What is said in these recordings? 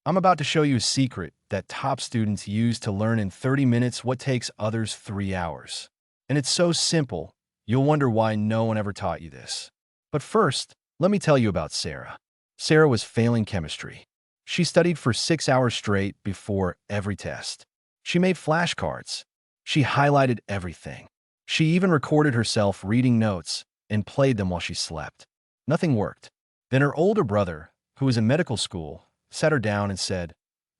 I'm about to show you a secret that top students use to learn in 30 minutes what takes others 3 hours. And it's so simple, you'll wonder why no one ever taught you this. But first, let me tell you about Sarah. Sarah was failing chemistry. She studied for 6 hours straight before every test. She made flashcards. She highlighted everything. She even recorded herself reading notes and played them while she slept. Nothing worked. Then her older brother, who was in medical school, sat her down and said,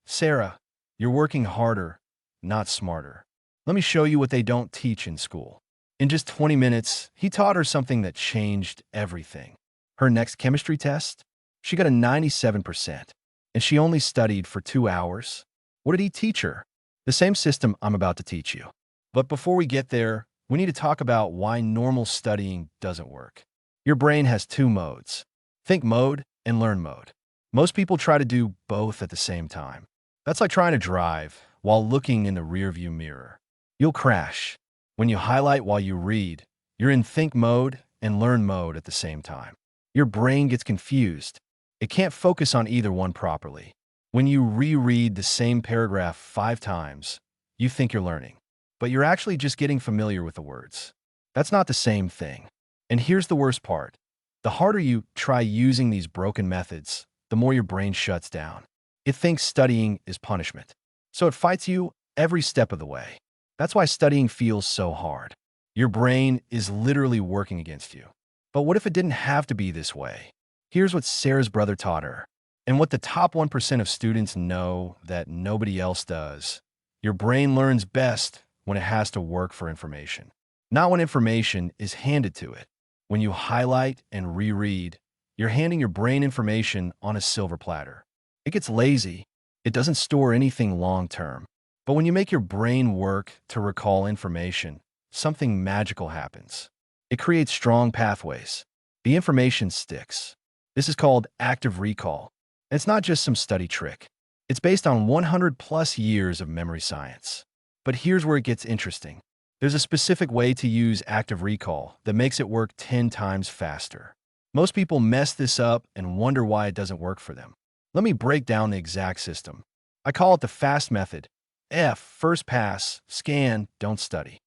"Sarah, you're working harder, not smarter. Let me show you what they don't teach in school." In just 20 minutes, he taught her something that changed everything. Her next chemistry test, she got a 97%, and she only studied for 2 hours. What did he teach her? The same system I'm about to teach you. But before we get there, we need to talk about why normal studying doesn't work. Your brain has two modes: think mode and learn mode. Most people try to do both at the same time. That's like trying to drive while looking in the rearview mirror. You'll crash. When you highlight while you read, you're in think mode and learn mode at the same time. Your brain gets confused. It can't focus on either one properly. When you reread the same paragraph 5 times, you think you're learning, but you're actually just getting familiar with the words. That's not the same thing. And here's the worst part. The harder you try using these broken methods, the more your brain shuts down. It thinks studying is punishment, so it fights you every step of the way. That's why studying feels so hard. Your brain is literally working against you. But what if it didn't have to be this way? Here's what Sarah's brother taught her, and what the top 1% of students know that nobody else does. Your brain learns best when it has to work for information, not when information is handed to it. When you highlight and reread, you're handing your brain information on a silver platter. It gets lazy. It doesn't store anything long-term. But when you make your brain work to recall information, something magical happens. It creates strong pathways. The information sticks. This is called active recall. And it's not just some study trick. It's based on 100+ years of memory science. But here's where it gets interesting. There's a specific way to use active recall that makes it work 10 times faster. Most people mess this up and wonder why it doesn't work for them. Let me break down the exact system. I call it the FAST method. F, first pass, scan, don't study.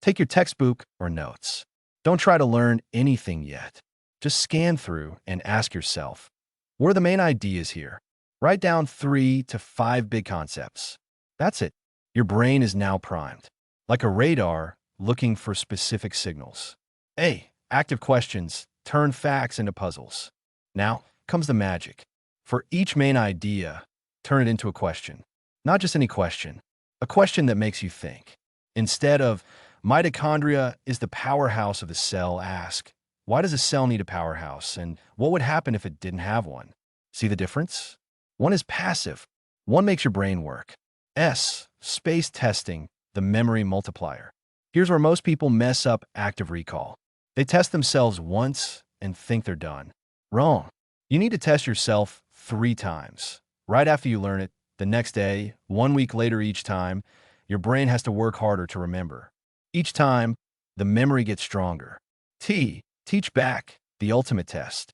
Take your textbook or notes. Don't try to learn anything yet. Just scan through and ask yourself, what are the main ideas here? Write down 3 to 5 big concepts. That's it. Your brain is now primed, like a radar looking for specific signals. A, active questions turn facts into puzzles. Now comes the magic. For each main idea, turn it into a question. Not just any question, a question that makes you think. Instead of, mitochondria is the powerhouse of the cell, ask, why does a cell need a powerhouse, and what would happen if it didn't have one? See the difference? One is passive. One makes your brain work. S, space testing, the memory multiplier. Here's where most people mess up active recall. They test themselves once and think they're done. Wrong. You need to test yourself 3 times. Right after you learn it, the next day, 1 week later each time, your brain has to work harder to remember. Each time, the memory gets stronger. T, teach back, the ultimate test.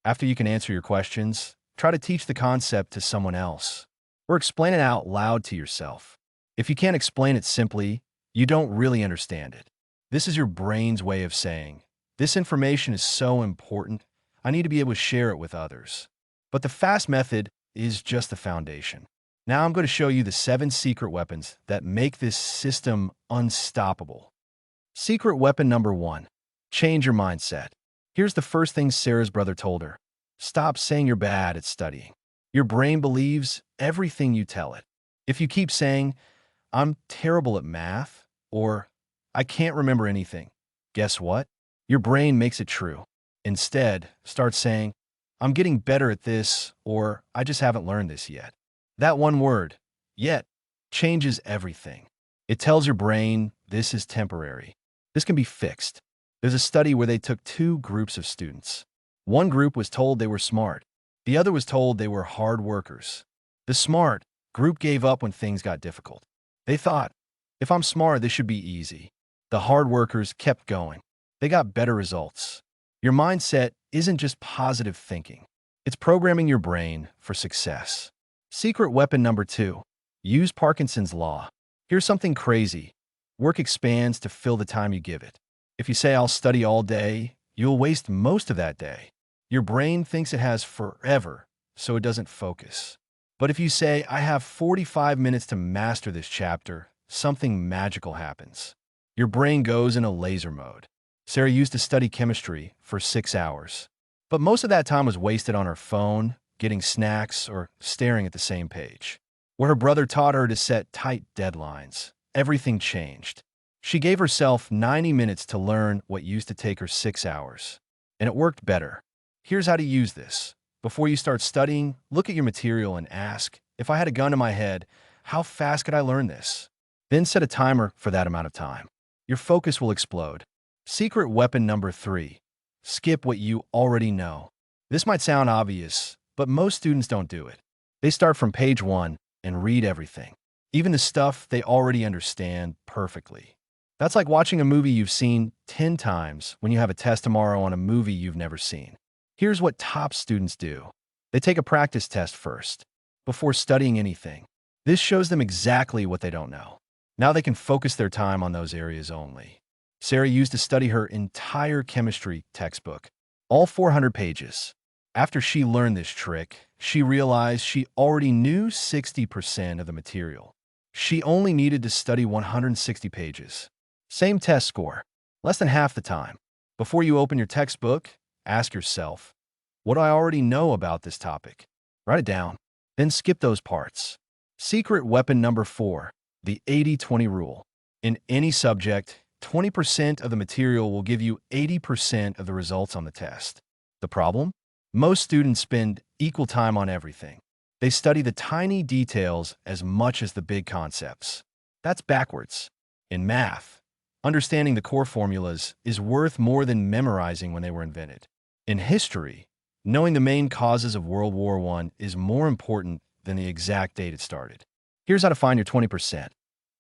After you can answer your questions, try to teach the concept to someone else, or explain it out loud to yourself. If you can't explain it simply, you don't really understand it. This is your brain's way of saying, this information is so important, I need to be able to share it with others. But the FAST method is just the foundation. Now I'm going to show you the 7 secret weapons that make this system unstoppable. Secret weapon number 1, change your mindset. Here's the first thing Sarah's brother told her. Stop saying you're bad at studying. Your brain believes everything you tell it. If you keep saying, I'm terrible at math, or I can't remember anything, guess what? Your brain makes it true. Instead, start saying, I'm getting better at this, or I just haven't learned this yet. That one word, yet, changes everything. It tells your brain this is temporary. This can be fixed. There's a study where they took 2 groups of students. One group was told they were smart. The other was told they were hard workers. The smart group gave up when things got difficult. They thought, if I'm smart, this should be easy. The hard workers kept going. They got better results. Your mindset isn't just positive thinking. It's programming your brain for success. Secret weapon number 2. Use Parkinson's law. Here's something crazy. Work expands to fill the time you give it. If you say, I'll study all day, you'll waste most of that day. Your brain thinks it has forever, so it doesn't focus. But if you say, I have 45 minutes to master this chapter, something magical happens. Your brain goes into laser mode. Sarah used to study chemistry for 6 hours. But most of that time was wasted on her phone, getting snacks, or staring at the same page. Where her brother taught her to set tight deadlines, everything changed. She gave herself 90 minutes to learn what used to take her 6 hours. And it worked better. Here's how to use this. Before you start studying, look at your material and ask, if I had a gun to my head, how fast could I learn this? Then set a timer for that amount of time. Your focus will explode. Secret weapon number 3. Skip what you already know. This might sound obvious, but most students don't do it. They start from page 1 and read everything, even the stuff they already understand perfectly. That's like watching a movie you've seen 10 times when you have a test tomorrow on a movie you've never seen. Here's what top students do. They take a practice test first, before studying anything. This shows them exactly what they don't know. Now they can focus their time on those areas only. Sarah used to study her entire chemistry textbook, all 400 pages. After she learned this trick, she realized she already knew 60% of the material. She only needed to study 160 pages. Same test score, less than half the time. Before you open your textbook, ask yourself, what do I already know about this topic? Write it down, then skip those parts. Secret weapon number 4, the 80-20 rule. In any subject, 20% of the material will give you 80% of the results on the test. The problem? Most students spend equal time on everything. They study the tiny details as much as the big concepts. That's backwards. In math, understanding the core formulas is worth more than memorizing when they were invented. In history, knowing the main causes of World War I is more important than the exact date it started. Here's how to find your 20%.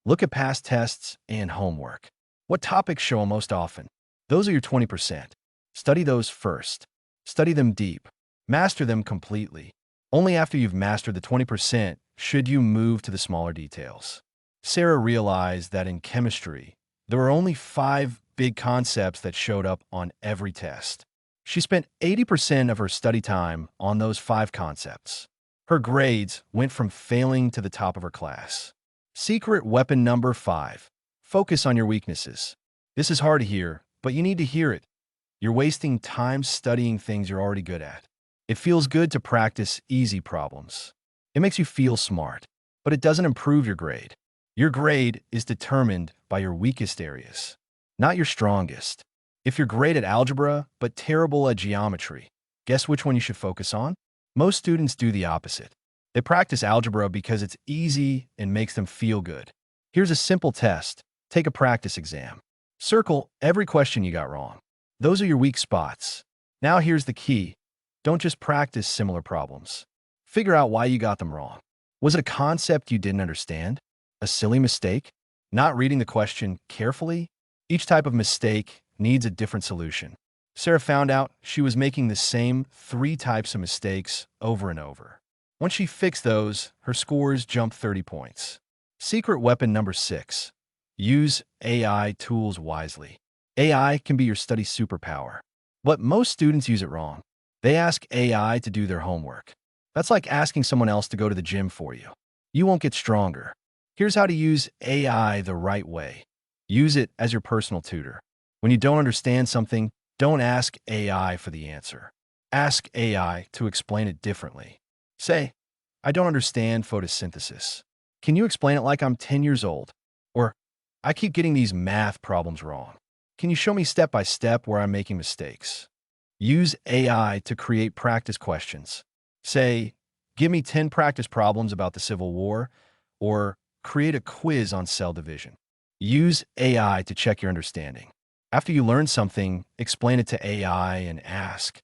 Look at past tests and homework. What topics show them most often? Those are your 20%. Study those first. Study them deep. Master them completely. Only after you've mastered the 20% should you move to the smaller details. Sarah realized that in chemistry, there were only 5 big concepts that showed up on every test. She spent 80% of her study time on those 5 concepts. Her grades went from failing to the top of her class. Secret weapon number 5. Focus on your weaknesses. This is hard to hear, but you need to hear it. You're wasting time studying things you're already good at. It feels good to practice easy problems. It makes you feel smart, but it doesn't improve your grade. Your grade is determined by your weakest areas, not your strongest. If you're great at algebra, but terrible at geometry, guess which one you should focus on? Most students do the opposite. They practice algebra because it's easy and makes them feel good. Here's a simple test. Take a practice exam. Circle every question you got wrong. Those are your weak spots. Now here's the key. Don't just practice similar problems. Figure out why you got them wrong. Was it a concept you didn't understand? A silly mistake? Not reading the question carefully? Each type of mistake needs a different solution. Sarah found out she was making the same 3 types of mistakes over and over. Once she fixed those, her scores jumped 30 points. Secret weapon number 6. Use AI tools wisely. AI can be your study superpower, but most students use it wrong. They ask AI to do their homework. That's like asking someone else to go to the gym for you. You won't get stronger. Here's how to use AI the right way. Use it as your personal tutor. When you don't understand something, don't ask AI for the answer. Ask AI to explain it differently. Say, I don't understand photosynthesis. Can you explain it like I'm 10 years old? Or, I keep getting these math problems wrong. Can you show me step by step where I'm making mistakes? Use AI to create practice questions. Say, give me 10 practice problems about the Civil War, or create a quiz on cell division. Use AI to check your understanding. After you learn something, explain it to AI and ask,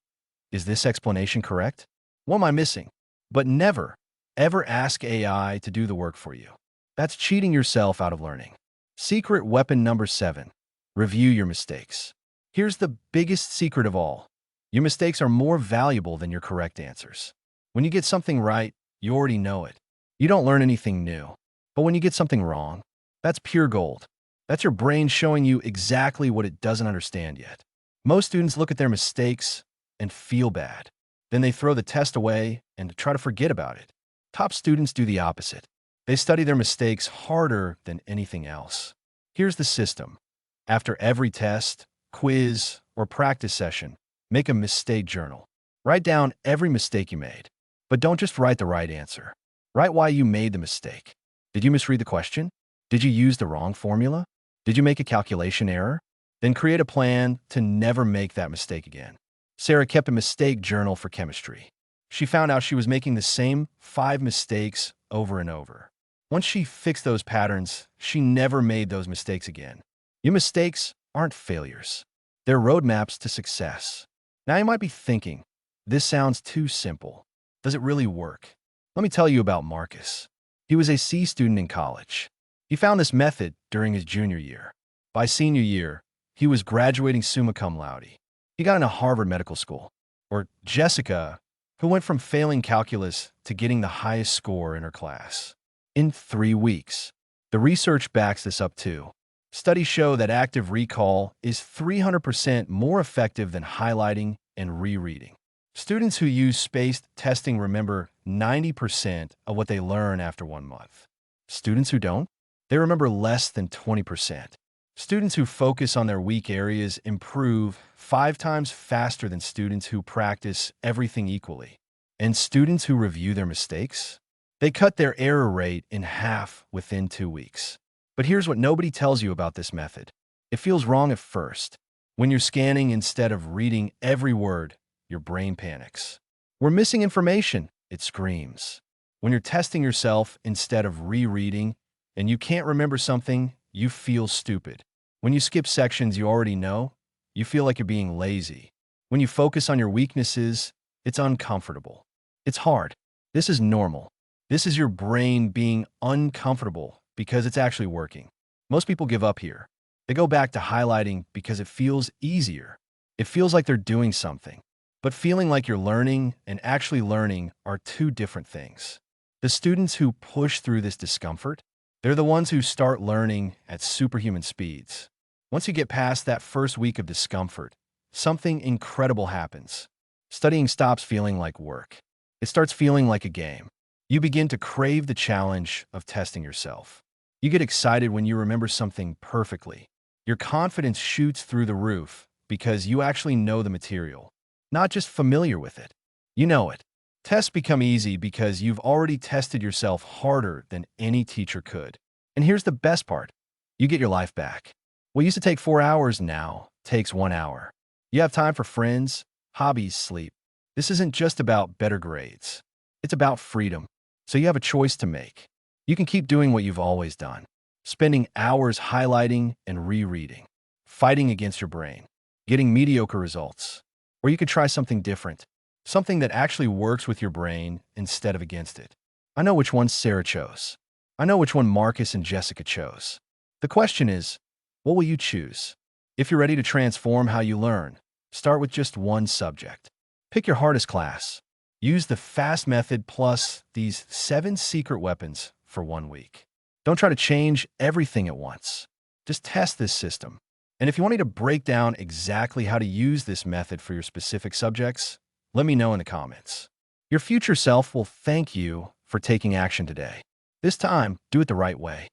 is this explanation correct? What am I missing? But never, ever ask AI to do the work for you. That's cheating yourself out of learning. Secret weapon number 7. Review your mistakes. Here's the biggest secret of all. Your mistakes are more valuable than your correct answers. When you get something right, you already know it. You don't learn anything new. But when you get something wrong, that's pure gold. That's your brain showing you exactly what it doesn't understand yet. Most students look at their mistakes and feel bad. Then they throw the test away and try to forget about it. Top students do the opposite. They study their mistakes harder than anything else. Here's the system. After every test, quiz, or practice session, make a mistake journal. Write down every mistake you made. But don't just write the right answer. Write why you made the mistake. Did you misread the question? Did you use the wrong formula? Did you make a calculation error? Then create a plan to never make that mistake again. Sarah kept a mistake journal for chemistry. She found out she was making the same 5 mistakes over and over. Once she fixed those patterns, she never made those mistakes again. Your mistakes aren't failures. They're roadmaps to success. Now you might be thinking, this sounds too simple. Does it really work? Let me tell you about Marcus. He was a C student in college. He found this method during his junior year. By senior year, he was graduating summa cum laude. He got into Harvard Medical School. Or Jessica, who went from failing calculus to getting the highest score in her class. In 3 weeks. The research backs this up too. Studies show that active recall is 300% more effective than highlighting and rereading. Students who use spaced testing remember 90% of what they learn after 1 month. Students who don't, they remember less than 20%. Students who focus on their weak areas improve 5 times faster than students who practice everything equally. And students who review their mistakes, they cut their error rate in half within 2 weeks. But here's what nobody tells you about this method. It feels wrong at first. When you're scanning instead of reading every word, your brain panics. We're missing information, it screams. When you're testing yourself instead of rereading and you can't remember something, you feel stupid. When you skip sections you already know, you feel like you're being lazy. When you focus on your weaknesses, it's uncomfortable. It's hard. This is normal. This is your brain being uncomfortable because it's actually working. Most people give up here. They go back to highlighting because it feels easier. It feels like they're doing something. But feeling like you're learning and actually learning are 2 different things. The students who push through this discomfort, they're the ones who start learning at superhuman speeds. Once you get past that first week of discomfort, something incredible happens. Studying stops feeling like work. It starts feeling like a game. You begin to crave the challenge of testing yourself. You get excited when you remember something perfectly. Your confidence shoots through the roof because you actually know the material, not just familiar with it. You know it. Tests become easy because you've already tested yourself harder than any teacher could. And here's the best part. You get your life back. What used to take 4 hours now takes 1 hour. You have time for friends, hobbies, sleep. This isn't just about better grades. It's about freedom. So you have a choice to make. You can keep doing what you've always done, spending hours highlighting and rereading, fighting against your brain, getting mediocre results. Or you could try something different, something that actually works with your brain instead of against it. I know which one Sarah chose. I know which one Marcus and Jessica chose. The question is, what will you choose? If you're ready to transform how you learn, start with just one subject. Pick your hardest class. Use the FAST method plus these 7 secret weapons for 1 week. Don't try to change everything at once. Just test this system. And if you want me to break down exactly how to use this method for your specific subjects, let me know in the comments. Your future self will thank you for taking action today. This time, do it the right way.